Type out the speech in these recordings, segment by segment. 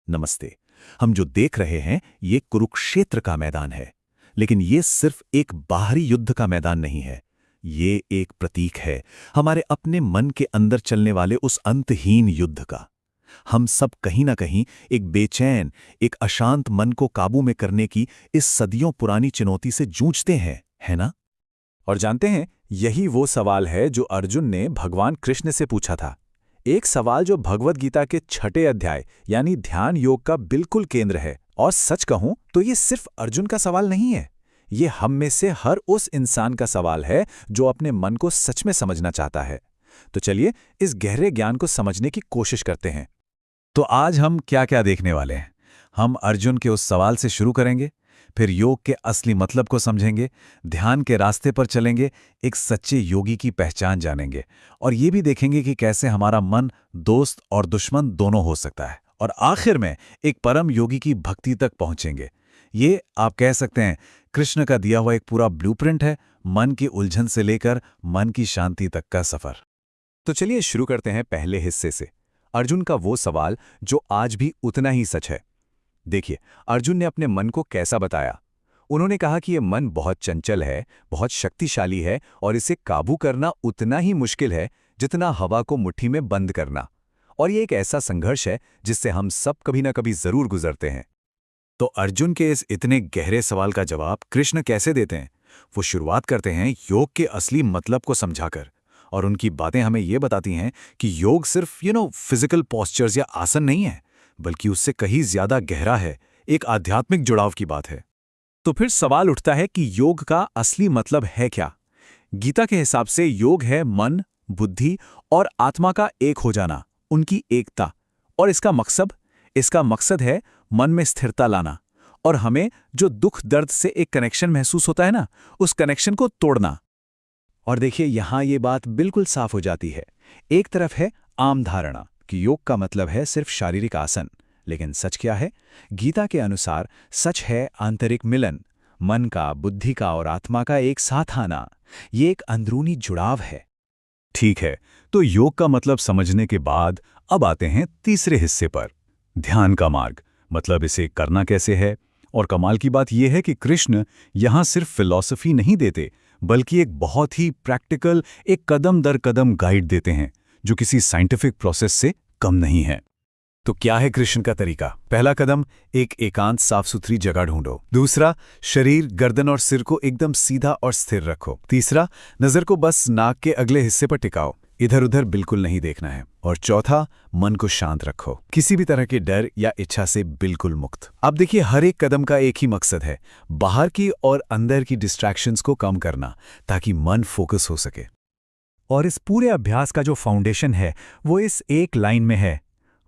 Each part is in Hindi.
नमस्ते। हम जो देख रहे हैं ये कुरुक्षेत्र का मैदान है, लेकिन ये सिर्फ एक बाहरी युद्ध का मैदान नहीं है। ये एक प्रतीक है हमारे अपने मन के अंदर चलने वाले उस अंतहीन युद्ध का। हम सब कहीं ना कहीं एक बेचैन, एक अशांत मन को काबू में करने की इस सदियों पुरानी चुनौती से जूझते हैं, है ना? और जानते हैं, यही वो सवाल है जो अर्जुन ने भगवान कृष्ण से पूछा था। एक सवाल जो भगवद गीता के 6 अध्याय यानी ध्यान योग का बिल्कुल केंद्र है। और सच कहूं तो ये सिर्फ अर्जुन का सवाल नहीं है, ये हम में से हर उस इंसान का सवाल है जो अपने मन को सच में समझना चाहता है। तो चलिए इस गहरे ज्ञान को समझने की कोशिश करते हैं। तो आज हम क्या क्या देखने वाले हैं? हम अर्जुन के उस सवाल से शुरू करेंगे, फिर योग के असली मतलब को समझेंगे, ध्यान के रास्ते पर चलेंगे, एक सच्चे योगी की पहचान जानेंगे, और ये भी देखेंगे कि कैसे हमारा मन दोस्त और दुश्मन दोनों हो सकता है, और आखिर में एक परम योगी की भक्ति तक पहुंचेंगे। ये आप कह सकते हैं कृष्ण का दिया हुआ एक पूरा ब्लूप्रिंट है, मन की उलझन से लेकर मन की शांति तक का सफर। तो चलिए शुरू करते हैं पहले हिस्से से, अर्जुन का वो सवाल जो आज भी उतना ही सच है। देखिए, अर्जुन ने अपने मन को कैसा बताया। उन्होंने कहा कि ये मन बहुत चंचल है, बहुत शक्तिशाली है, और इसे काबू करना उतना ही मुश्किल है जितना हवा को मुट्ठी में बंद करना। और ये एक ऐसा संघर्ष है जिससे हम सब कभी ना कभी जरूर गुजरते हैं। तो अर्जुन के इस इतने गहरे सवाल का जवाब कृष्ण कैसे देते हैं? वो शुरुआत करते हैं योग के असली मतलब को समझाकर, और उनकी बातें हमें ये बताती हैं कि योग सिर्फ फिजिकल पोस्चर्स या आसन नहीं है, बल्कि उससे कहीं ज्यादा गहरा है, एक आध्यात्मिक जुड़ाव की बात है। तो फिर सवाल उठता है कि योग का असली मतलब है क्या? गीता के हिसाब से योग है मन, बुद्धि और आत्मा का एक हो जाना, उनकी एकता। और इसका मकसद है मन में स्थिरता लाना, और हमें जो दुख दर्द से एक कनेक्शन महसूस होता है ना, उस कनेक्शन को तोड़ना। और देखिए, यहां ये बात बिल्कुल साफ हो जाती है। एक तरफ है आम धारणा कि योग का मतलब है सिर्फ शारीरिक आसन, लेकिन सच क्या है? गीता के अनुसार सच है आंतरिक मिलन, मन का, बुद्धि का और आत्मा का एक साथ आना। ये एक अंदरूनी जुड़ाव है। ठीक है, तो योग का मतलब समझने के बाद अब आते हैं तीसरे हिस्से पर, ध्यान का मार्ग, मतलब इसे करना कैसे है। और कमाल की बात यह है कि कृष्ण यहां सिर्फ फिलॉसफी नहीं देते, बल्कि एक बहुत ही प्रैक्टिकल, एक कदम दर कदम गाइड देते हैं जो किसी साइंटिफिक प्रोसेस से कम नहीं है। तो क्या है कृष्ण का तरीका? पहला कदम, एक एकांत साफ सुथरी जगह ढूंढो। दूसरा, शरीर, गर्दन और सिर को एकदम सीधा और स्थिर रखो। तीसरा, नजर को बस नाक के अगले हिस्से पर टिकाओ, इधर उधर बिल्कुल नहीं देखना है। और चौथा, मन को शांत रखो, किसी भी तरह के डर या इच्छा से बिल्कुल मुक्त। अब देखिए, हर एक कदम का एक ही मकसद है, बाहर की और अंदर की डिस्ट्रैक्शंस को कम करना, ताकि मन फोकस हो सके। और इस पूरे अभ्यास का जो फाउंडेशन है वो इस एक लाइन में है,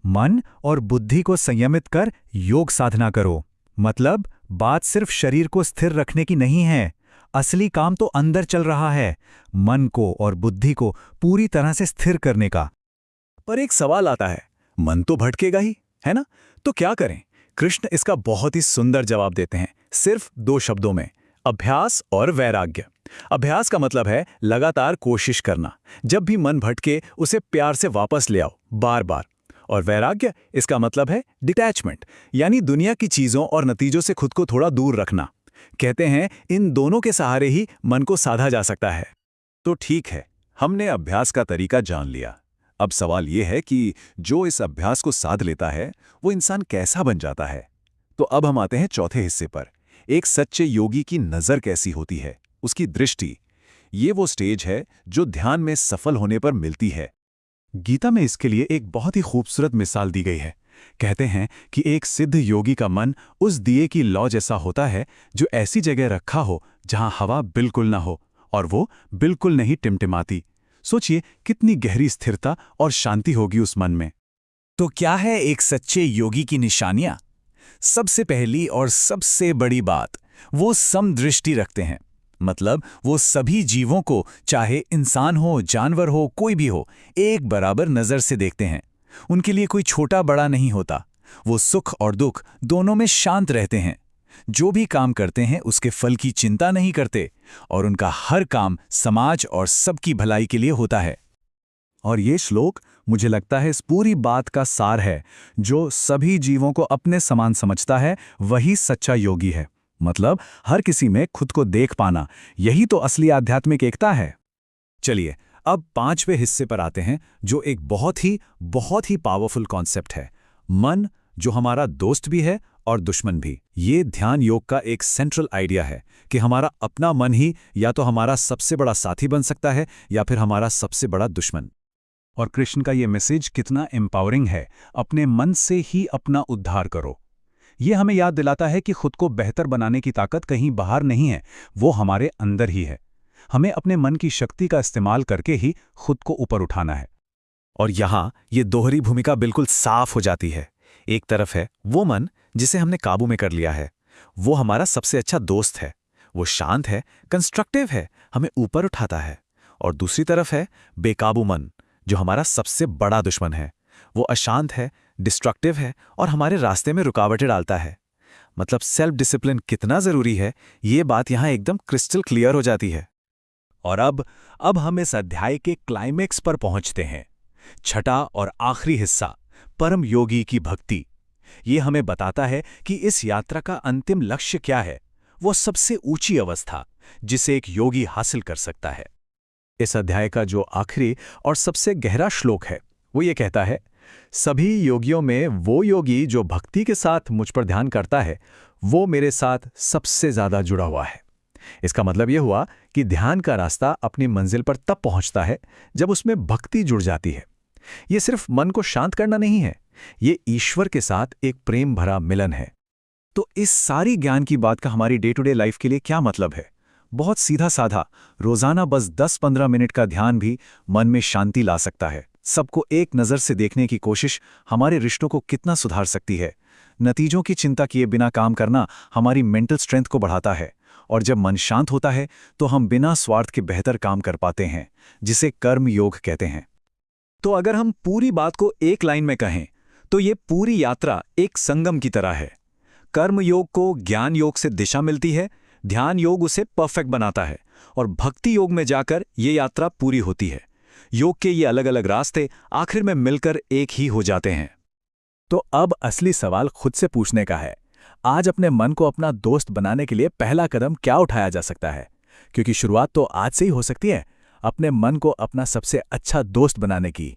मन और बुद्धि को संयमित कर योग साधना करो। मतलब बात सिर्फ शरीर को स्थिर रखने की नहीं है, असली काम तो अंदर चल रहा है, मन को और बुद्धि को पूरी तरह से स्थिर करने का। पर एक सवाल आता है, मन तो भटकेगा ही, है ना? तो क्या करें? कृष्ण इसका बहुत ही सुंदर जवाब देते हैं, सिर्फ 2 शब्दों में, अभ्यास और वैराग्य। अभ्यास का मतलब है लगातार कोशिश करना, जब भी मन भटके उसे प्यार से वापस ले आओ, बार बार। और वैराग्य, इसका मतलब है डिटैचमेंट, यानी दुनिया की चीजों और नतीजों से खुद को थोड़ा दूर रखना। कहते हैं इन दोनों के सहारे ही मन को साधा जा सकता है। तो ठीक है, हमने अभ्यास का तरीका जान लिया। अब सवाल यह है कि जो इस अभ्यास को साध लेता है वो इंसान कैसा बन जाता है? तो अब हम आते हैं चौथे हिस्से पर, एक सच्चे योगी की नजर कैसी होती है, उसकी दृष्टि। ये वो स्टेज है जो ध्यान में सफल होने पर मिलती है। गीता में इसके लिए एक बहुत ही खूबसूरत मिसाल दी गई है। कहते हैं कि एक सिद्ध योगी का मन उस दिए की लौ जैसा होता है जो ऐसी जगह रखा हो जहां हवा बिल्कुल ना हो और वो बिल्कुल नहीं टिमटिमाती। सोचिए कितनी गहरी स्थिरता और शांति होगी उस मन में। तो क्या है एक सच्चे योगी की निशानियां? सबसे पहली और सबसे बड़ी बात, वो समदृष्टि रखते हैं। मतलब वो सभी जीवों को, चाहे इंसान हो, जानवर हो, कोई भी हो, एक बराबर नजर से देखते हैं। उनके लिए कोई छोटा बड़ा नहीं होता। वो सुख और दुख दोनों में शांत रहते हैं। जो भी काम करते हैं उसके फल की चिंता नहीं करते, और उनका हर काम समाज और सबकी भलाई के लिए होता है। और ये श्लोक मुझे लगता है इस पूरी बात का सार है, जो सभी जीवों को अपने समान समझता है वही सच्चा योगी है। मतलब हर किसी में खुद को देख पाना, यही तो असली आध्यात्मिक एकता है। चलिए अब 5वें हिस्से पर आते हैं, जो एक बहुत ही पावरफुल कॉन्सेप्ट है, मन, जो हमारा दोस्त भी है और दुश्मन भी। ये ध्यान योग का एक सेंट्रल आइडिया है कि हमारा अपना मन ही या तो हमारा सबसे बड़ा साथी बन सकता है या फिर हमारा सबसे बड़ा दुश्मन। और कृष्ण का ये मैसेज कितना एम्पावरिंग है, अपने मन से ही अपना उद्धार करो। ये हमें याद दिलाता है कि खुद को बेहतर बनाने की ताकत कहीं बाहर नहीं है, वो हमारे अंदर ही है। हमें अपने मन की शक्ति का इस्तेमाल करके ही खुद को ऊपर उठाना है। और यहाँ ये दोहरी भूमिका बिल्कुल साफ हो जाती है। एक तरफ है वो मन जिसे हमने काबू में कर लिया है, वो हमारा सबसे अच्छा दोस्त है, वो शांत है, कंस्ट्रक्टिव है, हमें ऊपर उठाता है। और दूसरी तरफ है बेकाबू मन, जो हमारा सबसे बड़ा दुश्मन है, वो अशांत है, डिस्ट्रक्टिव है और हमारे रास्ते में रुकावटें डालता है। मतलब सेल्फ डिसिप्लिन कितना जरूरी है, ये बात यहाँ एकदम क्रिस्टल क्लियर हो जाती है। और अब हम इस अध्याय के क्लाइमेक्स पर पहुंचते हैं। छठा और आखिरी हिस्सा, परम योगी की भक्ति। ये हमें बताता है कि इस यात्रा का अंतिम लक्ष्य क्या है, वो सबसे ऊंची अवस्था जिसे एक योगी हासिल कर सकता है। इस अध्याय का जो आखिरी और सबसे गहरा श्लोक है, वो ये कहता है, सभी योगियों में वो योगी जो भक्ति के साथ मुझ पर ध्यान करता है, वो मेरे साथ सबसे ज्यादा जुड़ा हुआ है। इसका मतलब यह हुआ कि ध्यान का रास्ता अपनी मंजिल पर तब पहुंचता है जब उसमें भक्ति जुड़ जाती है। ये सिर्फ मन को शांत करना नहीं है, ये ईश्वर के साथ एक प्रेम भरा मिलन है। तो इस सारी ज्ञान की बात का हमारी डे टू डे लाइफ के लिए क्या मतलब है? बहुत सीधा साधा, रोजाना बस 10-15 मिनट का ध्यान भी मन में शांति ला सकता है। सबको एक नज़र से देखने की कोशिश हमारे रिश्तों को कितना सुधार सकती है। नतीजों की चिंता किए बिना काम करना हमारी मेंटल स्ट्रेंथ को बढ़ाता है। और जब मन शांत होता है तो हम बिना स्वार्थ के बेहतर काम कर पाते हैं, जिसे कर्म योग कहते हैं। तो अगर हम पूरी बात को एक लाइन में कहें तो ये पूरी यात्रा एक संगम की तरह है। कर्म योग को ज्ञान योग से दिशा मिलती है, ध्यान योग उसे परफेक्ट बनाता है और भक्ति योग में जाकर ये यात्रा पूरी होती है। योग के ये अलग अलग रास्ते आखिर में मिलकर एक ही हो जाते हैं। तो अब असली सवाल खुद से पूछने का है, आज अपने मन को अपना दोस्त बनाने के लिए पहला कदम क्या उठाया जा सकता है? क्योंकि शुरुआत तो आज से ही हो सकती है, अपने मन को अपना सबसे अच्छा दोस्त बनाने की।